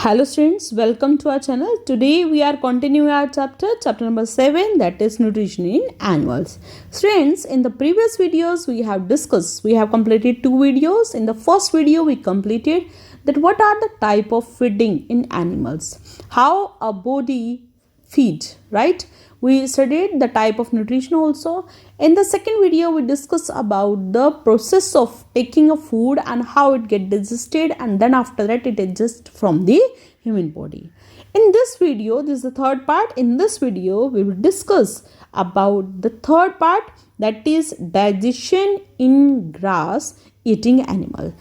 Hello students, welcome to our channel. Today we are continuing our chapter number 7, that is nutrition in animals. Students, in the previous videos we have completed two videos. In the first video we completed that what are the type of feeding in animals, how a body feed, right? We studied the type of nutrition also. In the second video we discussed about the process of taking a food and how it get digested, and then after that it digests from the human body. In this video, this is the third part. In this video we will discuss about the third part, that is digestion in grass eating animal.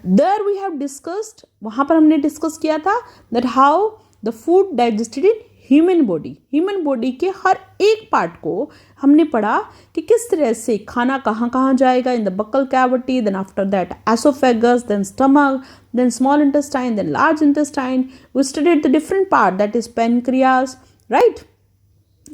There we have discussed, वहाँ पर हमने discuss किया था that how the food digested in human body के हर एक part को हमने पढ़ा कि किस तरह से खाना कहाँ कहाँ जाएगा. In the buccal cavity, then after that oesophagus, then stomach, then small intestine, then large intestine. We studied the different part, that is pancreas, right,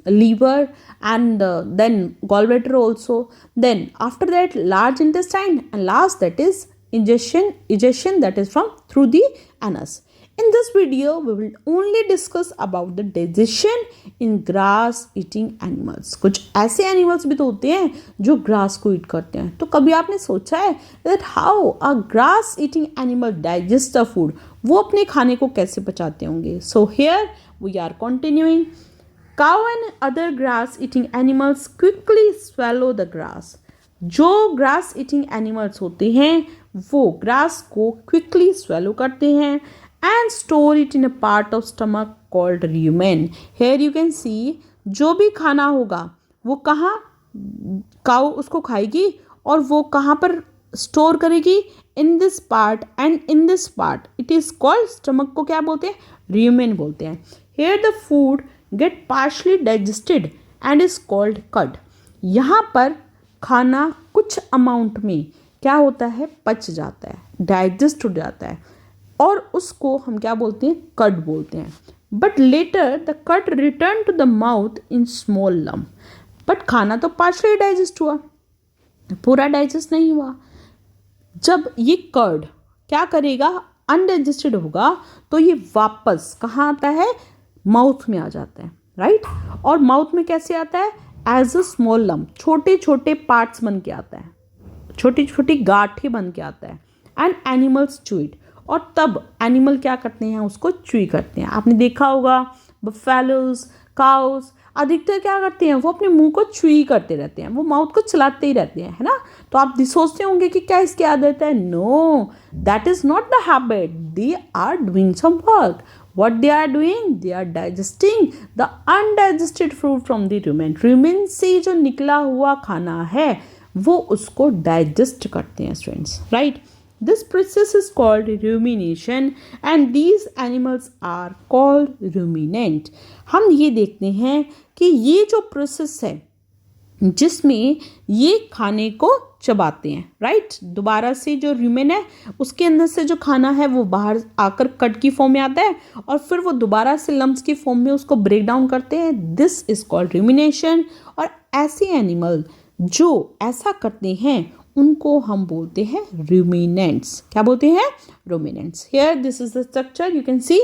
liver, and then gallbladder also. Then after that large intestine, and last that is egestion, that is from through the anus. In this video we will only discuss about the digestion in grass eating animals. कुछ ऐसे animals भी तो होते हैं जो grass को eat करते हैं. तो कभी आपने सोचा है that how a grass eating animal digest the food, वो अपने खाने को कैसे पचाते होंगे. So here we are continuing. Cow and other grass eating animals quickly swallow the grass. जो grass eating animals होते हैं वो grass को quickly swallow करते हैं and store it in a part of stomach called rumen. Here you can see, जो भी खाना होगा वो कहाँ काऊ उसको खाएगी और वो कहाँ पर स्टोर करेगी, in this part, and in this part it is called, stomach को क्या बोलते हैं, rumen बोलते हैं. Here the food get partially digested and is called cud. यहाँ पर खाना कुछ अमाउंट में क्या होता है, पच जाता है, डाइजेस्ट हो जाता है, और उसको हम क्या बोलते हैं, कड बोलते हैं. But later the cud return to the mouth in small lump. But खाना तो पार्शली डाइजेस्ट हुआ, पूरा डाइजेस्ट नहीं हुआ. जब ये कर्ड क्या करेगा, अनडाइजेस्टेड होगा, तो ये वापस कहाँ आता है, माउथ में आ जाता है, राइट. और माउथ में कैसे आता है, एज अ स्मॉल लम्प, छोटे छोटे पार्ट्स बन के आता है, छोटी छोटी गांठें बन के आता है. एंड एनिमल्स चू इट, और तब एनिमल क्या करते हैं, उसको च्यूई करते हैं. आपने देखा होगा बफेलोज, काउस अधिकतर क्या करते हैं, वो अपने मुंह को च्यूई करते रहते हैं, वो माउथ को चलाते ही रहते हैं, है ना. तो आप सोचते होंगे कि क्या इसकी आदत है. No, that is not the habit. They are doing some work. What they are doing? They are digesting the undigested food from the rumen. Rumen से जो निकला हुआ खाना है वो उसको डाइजेस्ट करते हैं students, right. This process is called rumination and these animals are called ruminant. हम ये देखते हैं कि ये जो प्रोसेस है जिसमें ये खाने को चबाते हैं, राइट. दोबारा से जो रूमेन है उसके अंदर से जो खाना है वो बाहर आकर कट की फॉर्म में आता है और फिर वो दोबारा से लम्प्स की फॉर्म में उसको ब्रेक डाउन करते हैं. This is called rumination. और ऐसे एनिमल जो ऐसा करते हैं उनको हम बोलते हैं रूमिनेंट्स. क्या बोलते हैं, ruminants. Here this is the structure, you can see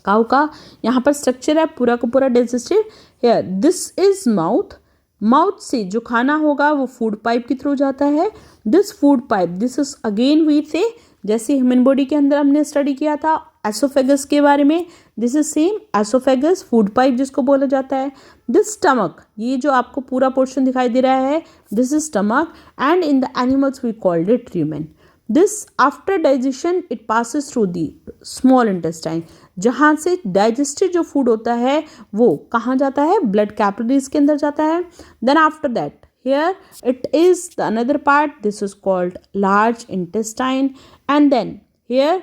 cow का यहाँ पर स्ट्रक्चर है पूरा का पूरा digested. Here this is mouth. Mouth से जो खाना होगा वो फूड पाइप के थ्रू जाता है. This food pipe, this is again we say जैसे ह्यूमन बॉडी के अंदर हमने स्टडी किया था एसोफेगस के बारे में, this is same oesophagus, food pipe जिसको बोला जाता है. दिस स्टमक, ये जो आपको पूरा पोर्शन दिखाई दे रहा है, this is stomach, and in the animals we called it rumen. This after digestion it passes through the small intestine. जहाँ से डाइजेस्टेड जो फूड होता है वो कहाँ जाता है, ब्लड कैपिलरीज के अंदर जाता है. Then after that here it is the another part, this is called large intestine, and then here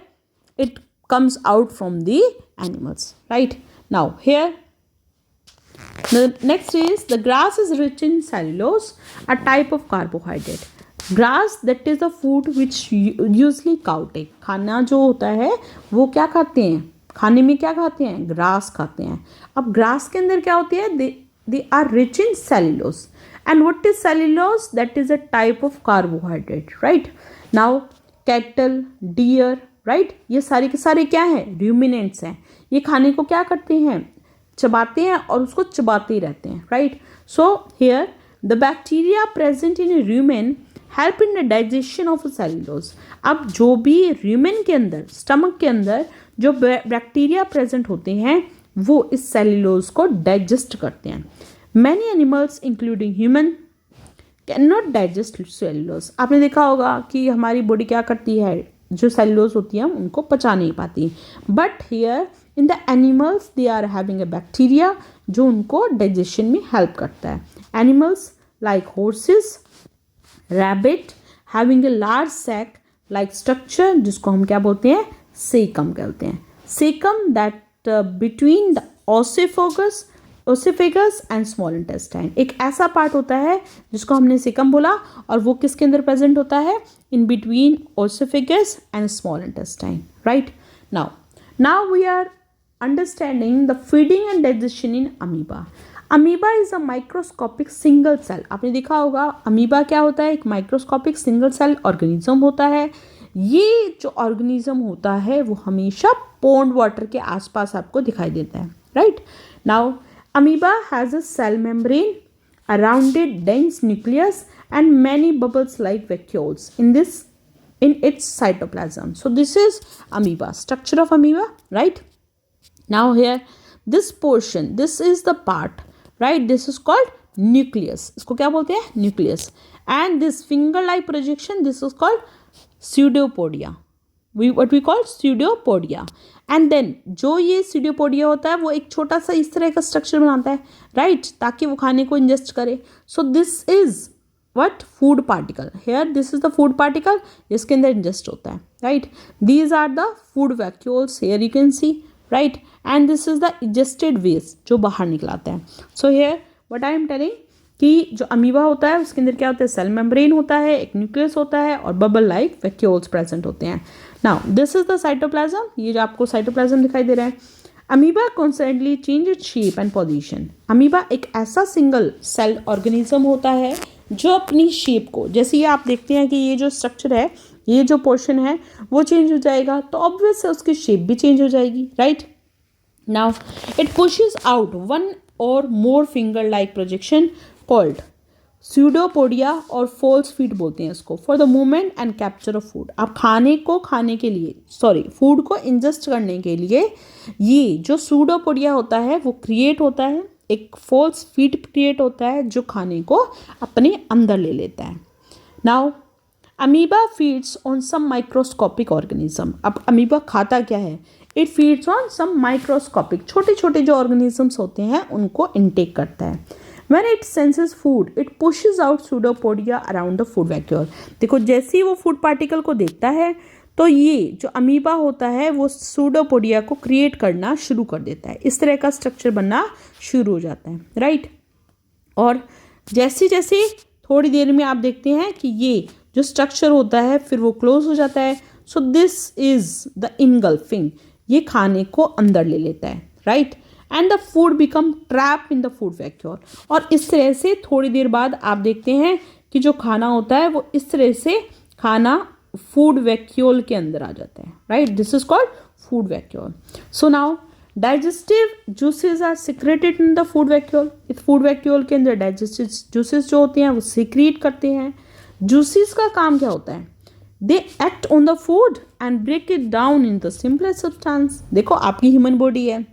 it comes out from the animals, right. Now here the next is the grass is rich in cellulose, a type of carbohydrate. Grass, that is the food which usually cow take. खाना जो होता है वो क्या खाते हैं, खाने में क्या खाते हैं, ग्रास खाते हैं. अब ग्रास के अंदर क्या होती है, they are rich in cellulose. And what is cellulose? That is a type of carbohydrate, right. Now cattle, deer, right. ये सारे के सारे क्या हैं, रूमिनेंट्स हैं। ये खाने को क्या करते हैं, चबाते हैं और उसको चबाते ही रहते हैं, right. So here the bacteria present in rumen help in the digestion of cellulose. अब जो भी रूमेन के अंदर, स्टमक के अंदर जो बैक्टीरिया प्रेजेंट होते हैं वो इस सेल्यूलोज को डाइजेस्ट करते हैं। Many animals including human can not digest cellulose. आपने देखा होगा कि हमारी बॉडी क्या करती है, जो सेल्यूलोज होती है हम उनको पचा नहीं पाती, but here in the animals they are having a bacteria जो उनको डाइजेशन में हेल्प करता है। Animals like horses, rabbit having a large sac like structure जिसको हम क्या बोलते हैं, सेकम कहते हैं। Caecum that between the oesophagus and small intestine, एक ऐसा पार्ट होता है जिसको हमने सेकम बोला और वो किसके अंदर प्रेजेंट होता है, in between oesophagus and small intestine, right. Now we are understanding the feeding and digestion in amoeba. Amoeba is a microscopic single cell. आपने देखा होगा अमीबा क्या होता है, एक माइक्रोस्कोपिक सिंगल सेल ऑर्गेनिज्म होता है। ये जो ऑर्गेनिज्म होता है वो हमेशा पॉन्ड वाटर के आसपास आपको दिखाई देता है, right. Now amoeba has a cell membrane, a rounded dense nucleus and many bubbles like vacuoles in its cytoplasm. So this is amoeba, structure of amoeba, right? Now here this portion, this is the part, right? This is called nucleus. इसको क्या बोलते हैं, nucleus. And this finger like projection, this is called pseudopodia. What we call pseudopodia. And then जो ये pseudopodia होता है वो एक छोटा सा इस तरह का स्ट्रक्चर बनाता है, राइट, ताकि वो खाने को इंजेस्ट करे। So this is what, food particle. Here this is the food particle जिसके अंदर इंजेस्ट होता है, right. These are the food vacuoles, here you can see, right. And this is the ingested waste जो बाहर निकलाता है। So here what I am telling कि जो अमीबा होता है उसके अंदर क्या होता है, सेल मेम्ब्रेन होता है, एक न्यूक्लियस होता है और बबल लाइक वैक्यूल्स प्रेजेंट होते हैं। Now this is the cytoplasm, ये जो आपको साइटोप्लाज्म दिखाई दे रहा है। Amoeba constantly change its shape and position. Amoeba एक ऐसा सिंगल सेल ऑर्गेनिज्म होता है जो अपनी शेप को, जैसे ये आप देखते हैं कि ये जो स्ट्रक्चर है, ये जो पोर्शन है वो चेंज हो जाएगा तो ऑब्वियस है उसकी शेप भी चेंज हो जाएगी, right. Now it pushes out one or more finger like projection called pseudopodia or false feet बोलते हैं इसको, for the movement and capture of food. आप फूड को इंजेस्ट करने के लिए ये जो स्यूडोपोडिया होता है वो क्रिएट होता है, एक फॉल्स फीट क्रिएट होता है जो खाने को अपने अंदर ले लेता है। Now amoeba feeds on some microscopic organism. अब अमीबा खाता क्या है, it feeds on some microscopic, छोटे छोटे जो ऑर्गेनिजम्स होते हैं उनको इनटेक करता है। When it senses food, it pushes out pseudopodia around the food vacuole. देखो जैसे ही वो फूड पार्टिकल को देखता है तो ये जो अमीबा होता है वो सूडोपोडिया को क्रिएट करना शुरू कर देता है, इस तरह का स्ट्रक्चर बनना शुरू हो जाता है, राइट। और जैसे जैसे थोड़ी देर में आप देखते हैं कि ये जो स्ट्रक्चर होता है फिर वो क्लोज हो जाता है। सो दिस इज द इनगल्फिंग, ये खाने को अंदर ले लेता है, right. And the food become trap in the food vacuole. और इस तरह से थोड़ी देर बाद आप देखते हैं कि जो खाना होता है वो इस तरह से खाना फूड वैक्यूल के अंदर आ जाता है, right. This is called food vacuole. So now digestive juices are secreted in the food vacuole. इस फूड वैक्यूल के अंदर डाइजेस्टिव जूसेस जो होते हैं वो सिक्रीट करते हैं। जूसेस का काम क्या होता है, they act on the food and break it down in the simplest substance. देखो आपकी ह्यूमन बॉडी है,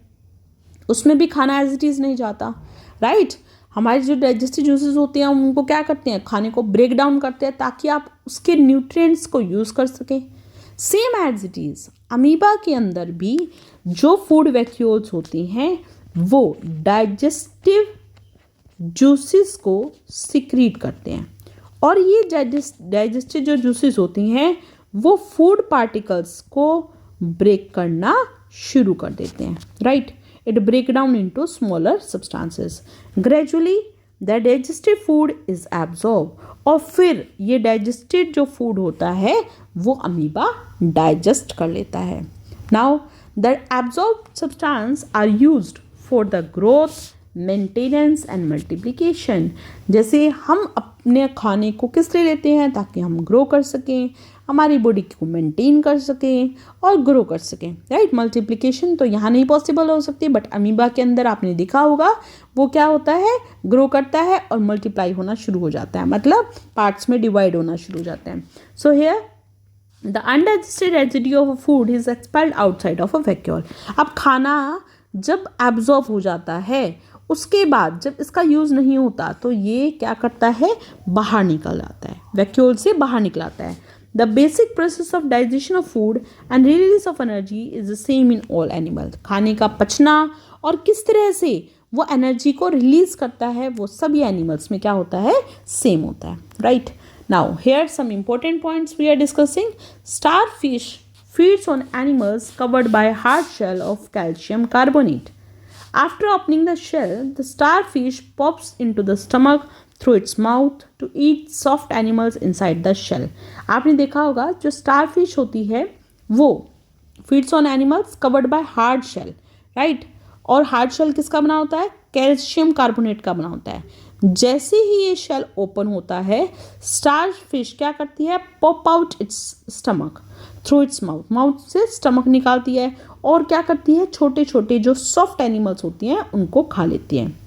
उसमें भी खाना एज इट इज़ नहीं जाता, राइट। हमारे जो डाइजेस्टिव जूसेस होते हैं उनको क्या करते हैं, खाने को ब्रेक डाउन करते हैं ताकि आप उसके न्यूट्रिएंट्स को यूज़ कर सकें। Same as it is amoeba के अंदर भी जो फूड वैक्यूल्स होती हैं वो डाइजेस्टिव जूसेस को सिक्रीट करते हैं और ये डाइजेस्टिव जो जूसेस होती हैं वो फूड पार्टिकल्स को ब्रेक करना शुरू कर देते हैं, right. It break down into smaller substances. Gradually, the digested food is absorbed. और फिर ये digested जो food होता है वो अमीबा digest कर लेता है. Now, the absorbed substance are used for the growth, maintenance and multiplication. जैसे हम अपने खाने को किस लिए लेते हैं, ताकि हम ग्रो कर सकें, हमारी बॉडी को मेंटेन कर सकें और ग्रो कर सकें, राइट। मल्टीप्लिकेशन तो यहाँ नहीं पॉसिबल हो सकती, बट अमीबा के अंदर आपने देखा होगा वो क्या होता है, ग्रो करता है और मल्टीप्लाई होना शुरू हो जाता है, मतलब पार्ट्स में डिवाइड होना शुरू हो जाते हैं। So here the undigested residue of food is expelled outside of a vacuole. अब खाना जब एब्जॉर्ब हो जाता है, उसके बाद जब इसका यूज़ नहीं होता तो ये क्या करता है, बाहर निकल आता है, वैक्यूल से बाहर निकल आता है। The basic process of digestion of food and release of energy is the same in all animal. खाने का पचना और किस तरह से वो एनर्जी को रिलीज करता है, वो सभी एनिमल्स में क्या होता है, सेम होता है, right. Now here some important points we are discussing. Starfish feeds on animals covered by hard shell of calcium carbonate. After opening the shell, the starfish pops into the stomach through its mouth to eat soft animals inside the shell. आपने देखा होगा जो starfish होती है वो feeds on animals covered by hard shell, right? और hard shell किसका बना होता है, कैल्शियम कार्बोनेट का बना होता है। जैसे ही ये शेल ओपन होता है, स्टारफिश क्या करती है, pop out it's stomach through its mouth, mouth से स्टमक निकालती है और क्या करती है, छोटे छोटे जो सॉफ्ट एनिमल्स होती हैं उनको खा लेती हैं।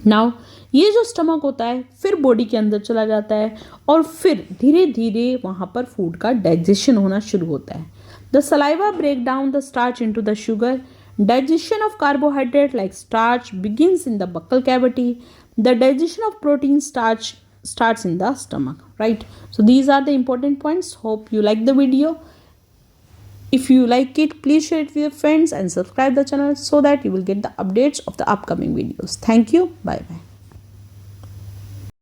नाउ ये जो स्टमक होता है फिर बॉडी के अंदर चला जाता है और फिर धीरे धीरे वहाँ पर फूड का डाइजेशन होना शुरू होता है। The saliva break down the starch into the sugar. Digestion of carbohydrate like starch begins in the buccal cavity. The digestion of protein starts in the stomach, right? So these are the important points. Hope you like the video. If you like it, please share it with your friends and subscribe the channel so that you will get the updates of the upcoming videos. Thank you. Bye bye.